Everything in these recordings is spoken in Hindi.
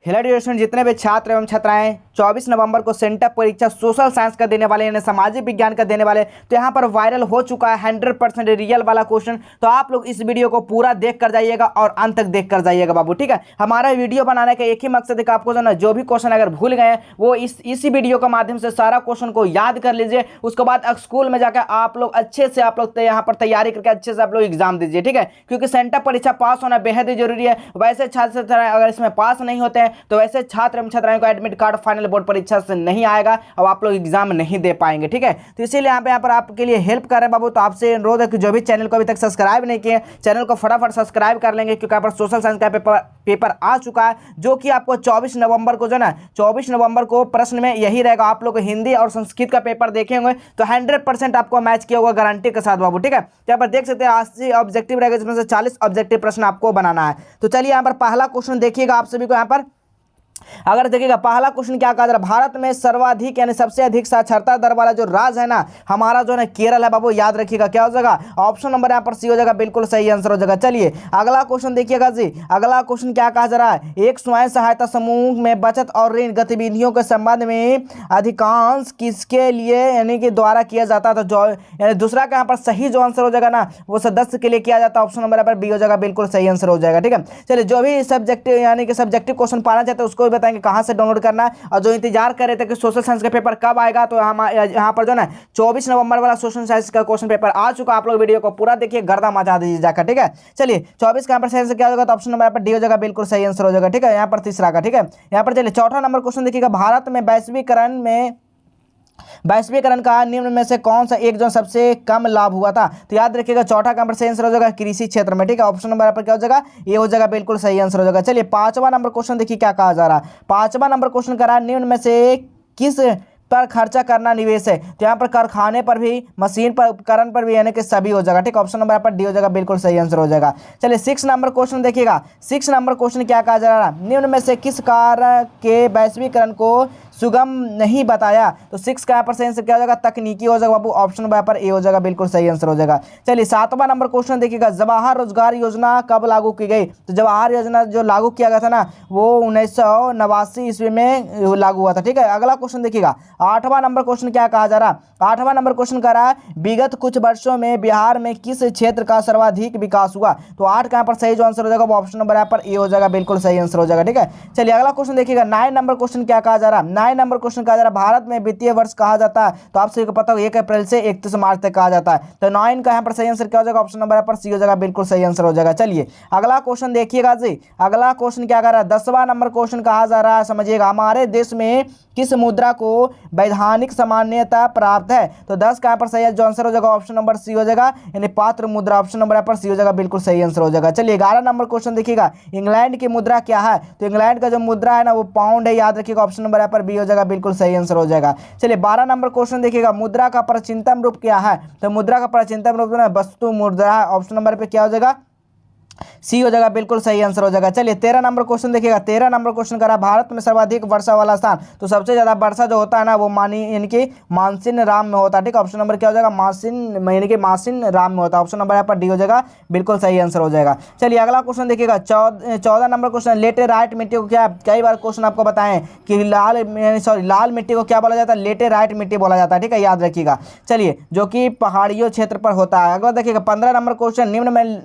हेलो डियर स्टूडेंट, जितने भी छात्र एवं छात्राएं 24 नवंबर को सेंटअप परीक्षा सोशल साइंस का देने वाले यानी सामाजिक विज्ञान का देने वाले, तो यहाँ पर वायरल हो चुका है 100% रियल वाला क्वेश्चन। तो आप लोग इस वीडियो को पूरा देख कर जाइएगा और अंत तक देख कर जाइएगा बाबू, ठीक है। हमारा वीडियो बनाने का एक ही मकसद है कि आपको जो ना जो भी क्वेश्चन अगर भूल गए वो इसी वीडियो के माध्यम से सारा क्वेश्चन को याद कर लीजिए। उसके बाद स्कूल में जाकर आप लोग अच्छे से आप लोग यहाँ पर तैयारी करके अच्छे से आप लोग एग्जाम दीजिए, ठीक है। क्योंकि सेंटअप परीक्षा पास होना बेहद ही जरूरी है। वैसे छात्र अगर इसमें पास नहीं होते हैं तो वैसे छात्र एवं छात्राओं को एडमिट कार्ड फाइनल बोर्ड परीक्षा से नहीं आएगा और आप लोग एग्जाम नहीं दे पाएंगे, ठीक है। तो इसीलिए यहाँ पर आपके लिए हेल्प कर रहे हैं बाबू। तो आपसे अनुरोध है कि जो भी चैनल को अभी तक सब्सक्राइब नहीं किए चैनल को फटाफट सब्सक्राइब कर लेंगे, क्योंकि यहाँ पर सोशल साइंस का पेपर आ चुका है, जो कि आपको 24 नवंबर को जो ना 24 नवंबर को प्रश्न में यही रहेगा। आप लोग हिंदी और संस्कृत का पेपर देखे होंगे तो 100% आपको मैच किया होगा गारंटी के साथ बाबू, ठीक है। यहाँ पर देख सकते हैं 80 ऑब्जेक्टिव रहेगा, जिसमें से 40 ऑब्जेक्टिव प्रश्न आपको बनाना है। तो चलिए यहाँ पर पहला क्वेश्चन देखिएगा आप सभी को। यहाँ पर अगर देखिएगा पहला क्वेश्चन क्या कहा जा रहा है, भारत में सर्वाधिक यानी सबसे अधिक साक्षरता दर वाला जो राज्य है ना हमारा जो है केरल है बाबू। याद रखिएगा क्या हो जाएगा, ऑप्शन नंबर यहाँ पर सी हो जाएगा, बिल्कुल सही आंसर हो जाएगा। चलिए अगला क्वेश्चन देखिएगा जी। अगला क्वेश्चन क्या कहा जा रहा है, एक स्वयं सहायता समूह में बचत और ऋण गतिविधियों के संबंध में अधिकांश किसके लिए यानी कि द्वारा किया जाता है। तो जो यानी दूसरा का यहाँ पर सही जो आंसर हो जाएगा ना वो सदस्य के लिए किया जाता है। ऑप्शन नंबर यहाँ पर बी हो जाएगा, बिल्कुल सही आंसर हो जाएगा, ठीक है। चलिए जो भी सब्जेक्टिव यानी कि सब्जेक्टिव क्वेश्चन पाना चाहते हैं उसको बताएंगे कहां से डाउनलोड करना है। और जो इंतजार कर रहे थे कि सोशल साइंस का पेपर कब आएगा, तो यहाँ पर जो ना 24 नवंबर वाला सोशल साइंस का क्वेश्चन पेपर आ चुका। आप लोग वीडियो को पूरा देखिए, गर्दा मचा दीजिए जाकर, ठीक है। चलिए 24 का यहाँ पर सही आंसर क्या होगा, तो ऑप्शन नंबर यहाँ पर डी हो जाएगा, बिल्कुल सही आंसर हो जाएगा, ठीक है। यहाँ पर तीसरा का, ठीक है। यहाँ पर चलिए चौथा नंबर क्वेश्चन देखिएगा, भारत में वैश्वीकरण का निम्न में से कौन सा एक जो सबसे कम लाभ हुआ था। तो याद रखिएगा चौथा का सही आंसर हो जाएगा कृषि क्षेत्र में, ठीक है। ऑप्शन नंबर पर क्या हो जाएगा, ये हो जाएगा, बिल्कुल सही आंसर हो जाएगा। चलिए पांचवा नंबर क्वेश्चन देखिए क्या कहा जा रहा है। पांचवा नंबर क्वेश्चन करा निम्न में से किस पर खर्चा करना निवेश है। तो यहाँ पर कारखाने पर भी, मशीन पर, उपकरण पर भी, यानी कि सभी हो जाएगा, ठीक। ऑप्शन नंबर यहाँ पर डी हो जाएगा, बिल्कुल सही आंसर हो जाएगा। चलिए 6 नंबर क्वेश्चन देखिएगा। 6 नंबर क्वेश्चन क्या कहा जा रहा है, निम्न में से किस कार्य के वैश्वीकरण को सुगम नहीं बताया। तो 6 का यहाँ पर सही आंसर क्या हो जाएगा, तकनीकी हो जाएगा बाबू। ऑप्शन नंबर यहाँ पर ए हो जाएगा, बिल्कुल सही आंसर हो जाएगा। चलिए 7वां नंबर क्वेश्चन देखिएगा, जवाहर रोजगार योजना कब लागू की गई। तो जवाहर योजना जो लागू किया गया था ना वो 1989 ईस्वी में लागू हुआ था, ठीक है। अगला क्वेश्चन देखिएगा 8वां नंबर क्वेश्चन क्या कहा जा रहा, 8वां नंबर क्वेश्चन कह रहा है विगत कुछ वर्षों में बिहार में किस क्षेत्र का सर्वाधिक विकास हुआ। तो 8 का यहाँ पर सही जो आंसर हो जाएगा वो ऑप्शन नंबर यहाँ पर ए हो जाएगा, बिल्कुल सही आंसर हो जाएगा, ठीक है। चलिए अगला क्वेश्चन देखिएगा 9 नंबर क्वेश्चन क्या कहा जा रहा है। 9 नंबर क्वेश्चन कहा जा रहा है भारत में वित्तीय वर्ष कहा जाता है। तो आप सभी को पता हो 1 अप्रैल से 31 मार्च तक कहा जाता है। तो 9 का यहाँ पर सही आंसर क्या हो जाएगा, ऑप्शन नंबर यहाँ पर सी हो जाएगा, बिल्कुल सही आंसर हो जाएगा। चलिए अगला क्वेश्चन देखिएगा जी। अगला क्वेश्चन क्या कर रहा है, 10वां नंबर क्वेश्चन कहा जा रहा है, समझिएगा हमारे देश में किस मुद्रा को वैधानिक सामान्यता प्राप्त है। तो 10 का यहाँ पर सही जो आंसर हो जाएगा ऑप्शन नंबर सी हो जाएगा, यानी पात्र मुद्रा। ऑप्शन नंबर यहाँ पर सी हो जाएगा, बिल्कुल सही आंसर हो जाएगा। चलिए 11 नंबर क्वेश्चन देखिएगा, इंग्लैंड की मुद्रा क्या है। तो इंग्लैंड का जो मुद्रा है ना वो पाउंड है, याद रखिएगा। ऑप्शन नंबर यहाँ पर बी हो जाएगा, बिल्कुल सही आंसर हो जाएगा। चलिए 12 नंबर क्वेश्चन देखिएगा, मुद्रा का प्राचीनतम रूप क्या है। तो मुद्रा का प्राचीनतम रूप ना वस्तु मुद्रा है। ऑप्शन नंबर पे क्या हो जाएगा, सी हो जाएगा, बिल्कुल सही आंसर हो जाएगा। चलिए 13 नंबर क्वेश्चन देखिएगा। 13 नंबर क्वेश्चन करा भारत में सर्वाधिक वर्षा वाला स्थान। तो सबसे ज्यादा वर्षा जो होता है ना वो यानी कि मानसिन राम में होता है, ठीक है। ऑप्शन नंबर क्या हो जाएगा, मानसिन यानी कि मानसिन राम में होता है। ऑप्शन नंबर यहाँ पर डी हो जाएगा, बिल्कुल सही आंसर हो जाएगा। चलिए अगला क्वेश्चन देखिएगा 14 नंबर क्वेश्चन, लेटेराइट मिट्टी को क्या, कई बार क्वेश्चन आपको बताएं कि लाल मिट्टी को क्या बोला जाता है, लेटेराइट मिट्टी बोला जाता है, ठीक है, याद रखिएगा। चलिए जो कि पहाड़ियों क्षेत्र पर होता है। अगला देखिएगा 15 नंबर क्वेश्चन,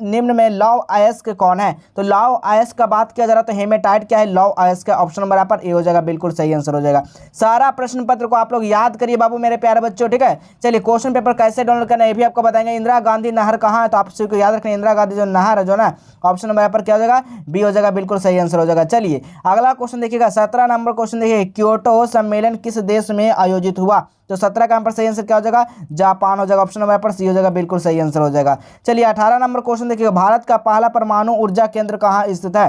निम्न में लौह अयस्क कौन है। तो लौह अयस्क का बात किया जा रहा है तो हेमेटाइट क्या है, लौह अयस्क का। ऑप्शन नंबर यहाँ पर ए हो जाएगा, बिल्कुल सही आंसर हो जाएगा। सारा प्रश्न पत्र को आप लोग याद करिए बाबू मेरे प्यारे बच्चों, ठीक है। चलिए क्वेश्चन पेपर कैसे डाउनलोड करना है ये भी आपको बताएंगे। इंदिरा गांधी नहर कहाँ है, तो आप सभी को याद रखना इंदिरा गांधी जो नहर है जो ना, ऑप्शन नंबर यहाँ पर क्या हो जाएगा, बी हो जाएगा, बिल्कुल सही आंसर हो जाएगा। चलिए अगला क्वेश्चन देखिएगा 17 नंबर क्वेश्चन देखिए, क्योटो सम्मेलन किस देश में आयोजित हुआ। तो 17 का यहाँ पर सही आंसर क्या हो जाएगा, जापान हो जाएगा। ऑप्शन नंबर पर सी हो जाएगा, बिल्कुल सही आंसर हो जाएगा। चलिए 18 नंबर क्वेश्चन देखिएगा, भारत का पहला परमाणु ऊर्जा केंद्र कहाँ स्थित है।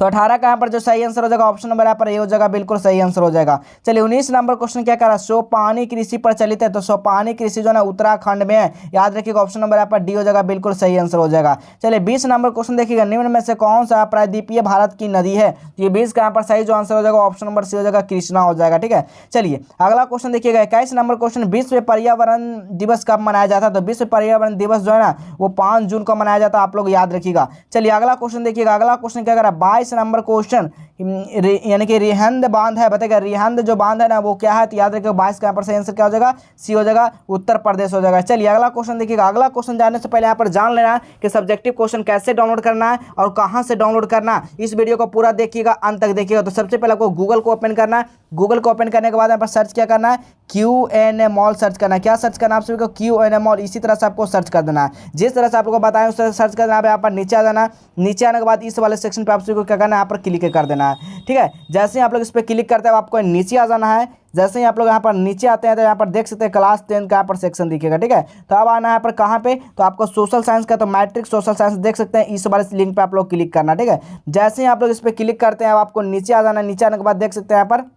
तो 18 का यहाँ पर जो सही आंसर हो जाएगा ऑप्शन नंबर यहाँ पर ए हो जाएगा, बिल्कुल सही आंसर हो जाएगा। चलिए 19 नंबर क्वेश्चन क्या कह रहा है, सोपानी कृषि प्रचलित है। तो सोपानी कृषि जो है उत्तराखंड में है, याद रखिएगा। ऑप्शन नंबर यहाँ पर डी हो जाएगा, बिल्कुल सही आंसर हो जाएगा। चलिए 20 नंबर क्वेश्चन देखिएगा, निम्न में से कौन सा प्रायद्वीपीय भारत की नदी है। ये 20 का यहाँ पर सही जो आंसर हो जाएगा ऑप्शन नंबर सी हो जाएगा, कृष्णा हो जाएगा, ठीक है। चलिए अगला क्वेश्चन देखिएगा 21 नंबर क्वेश्चन, विश्व पर्यावरण दिवस कब मनाया जाता है। तो विश्व पर्यावरण दिवस जो है ना वो 5 जून को मनाया जाता है, आप लोग याद रखिएगा। चलिए अगला क्वेश्चन देखिएगा, अगला क्वेश्चन क्या कह रहा है, 22 22 नंबर क्वेश्चन यानी कि रिहंद बांध है, बताइएगा रिहंद जो बांध है ना वो क्या है, तो याद रखिएगा 22 का यहाँ पर सही आंसर क्या हो जाएगा, सी हो जाएगा, उत्तर प्रदेश हो जाएगा। चलिए अगला क्वेश्चन देखिएगा। अगला क्वेश्चन जानने से पहले यहाँ पर जान लेना कि सब्जेक्टिव क्वेश्चन कैसे डाउनलोड करना है और कहाँ से डाउनलोड करना है। इस वीडियो को पूरा देखिएगा, अंत तक देखिएगा। तो सबसे पहले आपको गूगल को ओपन करना है। गूगल को ओपन करने के बाद यहाँ पर सर्च क्या करना है, QNA मॉल सर्च करना है। क्या सर्च करना है आप सभी को, QNA मॉल। इसी तरह से आपको सर्च कर देना है, जिस तरह से आप लोगों को बताया उस तरह सर्च कर देना है। यहाँ पर नीचे आ जाना है, नीचे आने के बाद इस वाले सेक्शन पे आप सभी को क्या करना है, यहाँ पर क्लिक कर देना है। ठीक है, जैसे ही आप लोग इस पर क्लिक करते हैं आपको नीचे आ जाना है। जैसे ही आप लोग यहाँ पर नीचे आते हैं तो यहाँ पर देख सकते हैं क्लास 10 का यहाँ पर सेक्शन दिखेगा। ठीक है, तो अब आना है यहाँ पर कहाँ पे, तो आपको सोशल साइंस का, तो मैट्रिक्स सोशल साइंस देख सकते हैं, इस वाले लिंक पे आप लोग क्लिक करना। ठीक है, जैसे ही आप लोग इस पर क्लिक करते हैं आपको नीचे आ जाना। नीचे आने के बाद देख सकते हैं यहाँ पर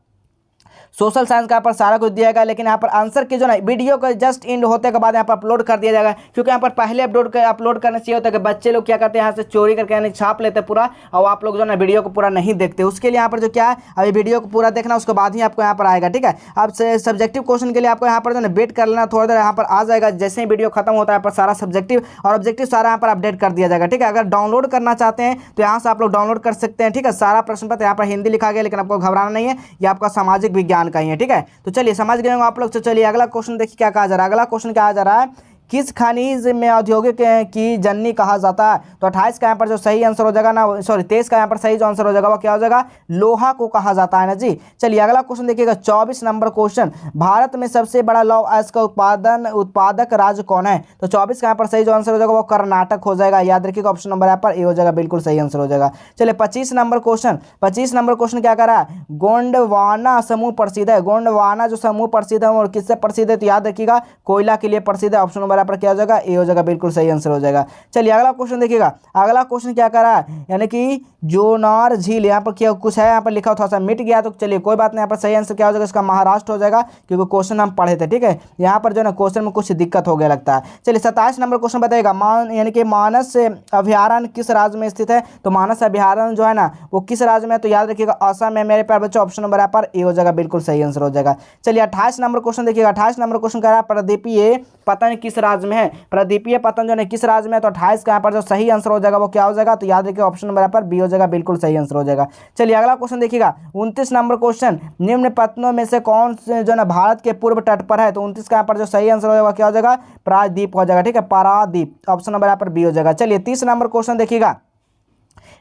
सोशल साइंस का यहाँ पर सारा कुछ दिया गया, लेकिन यहाँ पर आंसर की जो ना वीडियो का जस्ट एंड होते के बाद यहाँ पर अपलोड कर दिया जाएगा, क्योंकि यहाँ पर पहले अपलोड करना चाहिए होता है कि बच्चे लोग क्या करते हैं यहाँ से चोरी करके यानी छाप लेते हैं पूरा, और आप लोग जो ना वीडियो को पूरा नहीं देखते। उसके लिए यहाँ पर जो क्या है, अभी वीडियो को पूरा देखना, उसके बाद ही आपको यहाँ पर आएगा। ठीक है, अब सब्जेक्टिव क्वेश्चन के लिए आपको यहाँ पर जो ना वेट कर लेना, थोड़ा देर यहाँ पर आ जाएगा। जैसे ही वीडियो खत्म होता है यहाँ पर सारा सब्जेक्टिव और ऑब्जेक्टिव सारा यहाँ पर अपडेट कर दिया जाएगा। ठीक है, अगर डाउनलोड करना चाहते हैं तो यहाँ से आप लोग डाउनलोड कर सकते हैं। ठीक है, सारा प्रश्न पत्र यहाँ पर हिंदी लिखा गया, लेकिन आपको घबराना नहीं है, ये आपका सामाजिक विज्ञान का ही है। ठीक है, तो चलिए समझ गए होंगे आप लोग। तो चलिए अगला क्वेश्चन देखिए क्या कहा जा रहा है। अगला क्वेश्चन क्या आ जा रहा है, किस खनिज में औद्योगिक की जननी कहा जाता है। तो 28 का यहाँ पर जो सही आंसर हो जाएगा ना, सॉरी 23 का यहाँ पर सही जो आंसर हो जाएगा वो क्या हो जाएगा, लोहा को कहा जाता है ना जी। चलिए अगला क्वेश्चन देखिएगा, 24 नंबर क्वेश्चन, भारत में सबसे बड़ा लौह अयस्क का उत्पादक राज्य कौन है। तो 24 का यहाँ पर सही जो आंसर हो जाएगा वो कर्नाटक हो जाएगा। याद रखिएगा ऑप्शन नंबर यहाँ पर ए हो जाएगा, बिल्कुल सही आंसर हो जाएगा। चलिए 25 नंबर क्वेश्चन, 25 नंबर क्वेश्चन क्या कर रहा है, गोंडवाना समूह प्रसिद्ध है। गोंडवाना जो समूह प्रसिद्ध है और किससे प्रसिद्ध है, तो याद रखिएगा कोयला के लिए प्रसिद्ध है। ऑप्शन नंबर पर क्या हो जाएगा, ए हो जाएगा, बिल्कुल सही आंसर हो जाएगा। चलिए अगला क्वेश्चन देखिएगा। अगला क्वेश्चन क्या कर रहा है, यानी कि जोनार झील, यहाँ पर क्या कुछ है, यहाँ पर लिखा थोड़ा सा मिट गया, तो चलिए कोई बात नहीं। यहाँ पर सही आंसर क्या हो जाएगा, इसका महाराष्ट्र हो जाएगा, क्योंकि क्वेश्चन हम पढ़े थे। ठीक है, यहाँ पर जो है ना क्वेश्चन में कुछ दिक्कत हो गया लगता है। चलिए 27 नंबर क्वेश्चन बताइएगा, यानी कि मानस अभ्यारण्य किस राज्य में स्थित है। तो मानस अभ्यारण्य जो है ना वो किस राज्य में है, तो याद रखिएगा असम में मेरे प्यारे बच्चों। ऑप्शन नंबर यहाँ पर ए हो जाएगा, बिल्कुल सही आंसर हो जाएगा। चलिए 28 नंबर क्वेश्चन देखिएगा। 28 नंबर क्वेश्चन कह रहा है प्रदीपीय पतन किस राज्य में है। प्रदीपीय पतन जो है किस राज्य में है, तो 28 का यहाँ पर जो सही आंसर हो जाएगा वो क्या हो जाएगा, तो याद रखिए ऑप्शन नंबर यहाँ पर बी हो जाएगा, बिल्कुल सही आंसर हो जाएगा। चलिए अगला क्वेश्चन देखिएगा, 29 नंबर क्वेश्चन, निम्न पत्तनों में से कौन से जो है भारत के पूर्व तट पर है। तो 29 का यहाँ पर जो सही आंसर हो जाएगा क्या हो जाएगा, प्रायद्वीप हो जाएगा। ठीक है, पारादीप, ऑप्शन नंबर यहाँ पर बी हो जाएगा। चलिए 30 नंबर क्वेश्चन देखिएगा,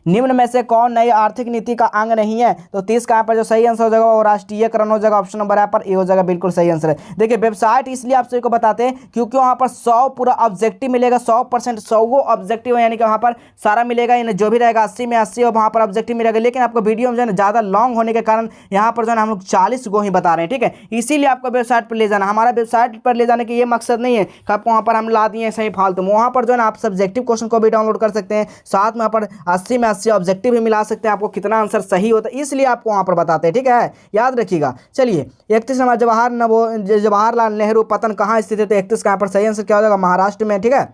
निम्न में से कौन नई आर्थिक नीति का अंग नहीं है। तो 30 का यहाँ पर जो सही आंसर हो जाएगा वो राष्ट्रीयकरण हो जाएगा। ऑप्शन नंबर यहाँ पर ए हो जाएगा, बिल्कुल सही आंसर है। देखिए वेबसाइट इसलिए आप सभी को बताते हैं क्योंकि वहाँ पर 100 पूरा ऑब्जेक्टिव मिलेगा, 100% 100 ऑब्जेक्टिव है, यानी कि वहाँ पर सारा मिलेगा, यानी जो भी रहेगा 80 में 80 और वहाँ पर ऑब्जेक्टिव मिलेगा। लेकिन आपको वीडियो में जो है ज़्यादा लॉन्ग होने के कारण यहाँ पर जो है हम लोग 40 को ही बता रहे हैं। ठीक है, इसीलिए आपको वेबसाइट पर ले जाना। हमारा वेबसाइट पर ले जाने की ये मकसद नहीं है कि आपको वहाँ पर हम ला दिए सही फालतू। वहाँ पर जो है ना आप सब्जेक्टिव क्वेश्चन को भी डाउनलोड कर सकते हैं, साथ में वहाँ पर 80 में 80 ऑब्जेक्टिव भी मिला सकते हैं, आपको कितना आंसर सही होता है, इसलिए आपको वहां पर बताते हैं। ठीक है, याद रखिएगा। चलिए 31 नंबर, जवाहरलाल नेहरू पतन कहाँ स्थित है। तो 31 का यहाँ पर सही आंसर क्या हो जाएगा, महाराष्ट्र में। ठीक है,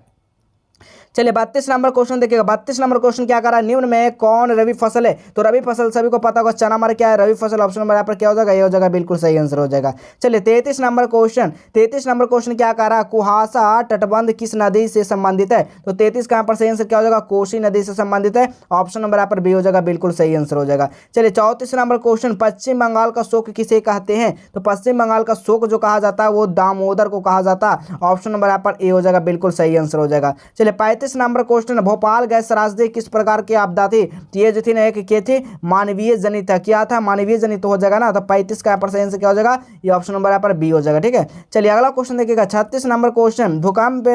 चलिए 32 नंबर क्वेश्चन देखिएगा। 32 नंबर क्वेश्चन क्या कर रहा है, निम्न में कौन रवि फसल है। तो रवि फसल सभी को पता होगा, चना मर क्या है, रवि फसल। ऑप्शन नंबर यहाँ पर क्या हो जाएगा, ये हो जाएगा, बिल्कुल सही आंसर हो जाएगा। चलिए 33 नंबर क्वेश्चन, 33 नंबर क्वेश्चन क्या कर रहा है, कुहासा तटबंध किस नदी से संबंधित है। तो 33 का यहाँ पर सही आंसर क्या हो जाएगा, कोसी नदी से संबंधित है। ऑप्शन नंबर यहाँ पर बी हो जाएगा, बिल्कुल सही आंसर हो जाएगा। चलिए 34 नंबर क्वेश्चन, पश्चिम बंगाल का शोक किसे कहते हैं। तो पश्चिम बंगाल का शोक जो कहा जाता है वो दामोदर को कहा जाता है। ऑप्शन नंबर यहाँ पर ए हो जाएगा, बिल्कुल सही आंसर हो जाएगा। चलिए 35 नंबर क्वेश्चन, भोपाल गैस त्रासदी किस प्रकार की आपदा थी। तो ये जो थी ना एक क्या थी, मानवीय जनित था। क्या था, मानवीय जनित हो जाएगा ना। तो 35 का यहाँ पर सही आंसर क्या हो जाएगा, ये ऑप्शन नंबर यहाँ पर बी हो जाएगा। ठीक है, चलिए अगला क्वेश्चन देखिएगा। 36 नंबर क्वेश्चन, भूकंप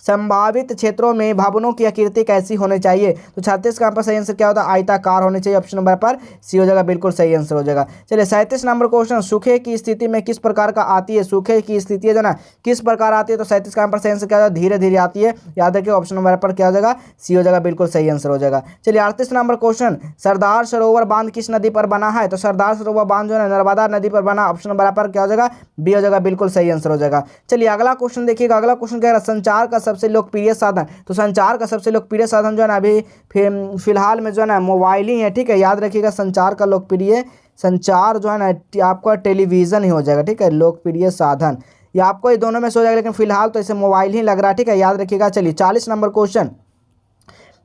संभावित क्षेत्रों में भवनों की आकृति कैसी होनी चाहिए। तो 36 का यहाँ पर सही आंसर क्या होता है, आयताकार होनी चाहिए। ऑप्शन नंबर पर सी हो जाएगा, बिल्कुल सही आंसर हो जाएगा। चलिए 37 नंबर क्वेश्चन, सूखे की स्थिति में किस प्रकार का आती है। सूखे की स्थिति है जो ना किस प्रकार आती है। तो 37 का यहाँ पर सही आंसर क्या होगा, धीरे धीरे आती है। याद रखिए ऑप्शन नंबर पर क्या हो जाएगा, सी हो जाएगा, बिल्कुल सही आंसर हो जाएगा। चलिए 38 नंबर क्वेश्चन, सरदार सरोवर बांध किस नदी पर बना है। तो सरदार सरोवर बांध जो है नर्मदा नदी पर बना। ऑप्शन नंबर पर क्या हो जाएगा, बी हो जाएगा, बिल्कुल सही आंसर हो जाएगा। चलिए अगला क्वेश्चन देखिएगा। अगला क्वेश्चन कह रहा है, संचार का सबसे लोकप्रिय साधन। तो संचार का सबसे लोकप्रिय साधन जो है ना अभी फिलहाल में जो है ना मोबाइल ही है। ठीक है, याद रखिएगा संचार का लोकप्रिय संचार जो है ना आपका टेलीविजन ही हो जाएगा। ठीक है, लोकप्रिय साधन या आपको ये दोनों में से हो जाएगा, लेकिन फिलहाल तो इसे मोबाइल ही लग रहा है। ठीक है, याद रखिएगा। चलिए 40 नंबर क्वेश्चन,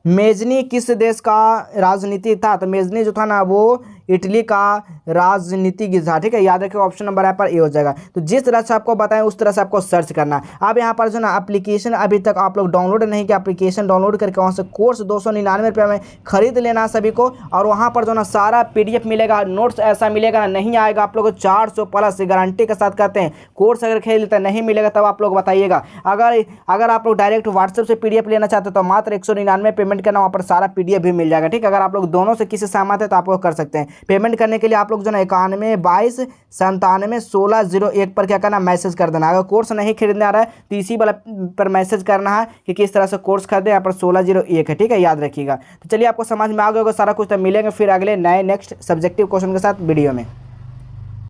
मेजनी किस देश का राजनीतिक था? तो मेजनी जो था ना वो इटली का राजनीतिज्ञ था। ठीक है, याद रखिए ऑप्शन नंबर है पर ए हो जाएगा। तो जिस तरह से आपको बताएं उस तरह से आपको सर्च करना है। अब यहाँ पर जो ना एप्लीकेशन अभी तक आप लोग डाउनलोड नहीं किया, एप्लीकेशन डाउनलोड करके वहाँ से कोर्स 299 रुपये में खरीद लेना सभी को। और वहाँ पर जो ना सारा PDF मिलेगा, नोट्स ऐसा मिलेगा ना, नहीं आएगा आप लोग को 400 प्लस गारंटी के साथ कहते हैं। कोर्स अगर खरीद लेते नहीं मिलेगा तब आप लोग बताइएगा। अगर आप लोग डायरेक्ट व्हाट्सएप से PDF लेना चाहते हो तो मात्र 199 पेमेंट करना, वहाँ पर सारा PDF भी मिल जाएगा। ठीक है, अगर आप लोग दोनों से किसी सहमत है तो आप लोग कर सकते हैं। पेमेंट करने के लिए आप लोग जो है 9122971601 पर क्या करना, मैसेज कर देना। अगर कोर्स नहीं खरीदने आ रहा है तो इसी वाला पर मैसेज करना है कि किस तरह से कोर्स खरीदे, यहाँ पर 1601 है। ठीक है, याद रखिएगा। तो चलिए आपको समझ में आ गया होगा सारा कुछ। तो मिलेंगे फिर अगले नए नेक्स्ट सब्जेक्टिव क्वेश्चन के साथ वीडियो में।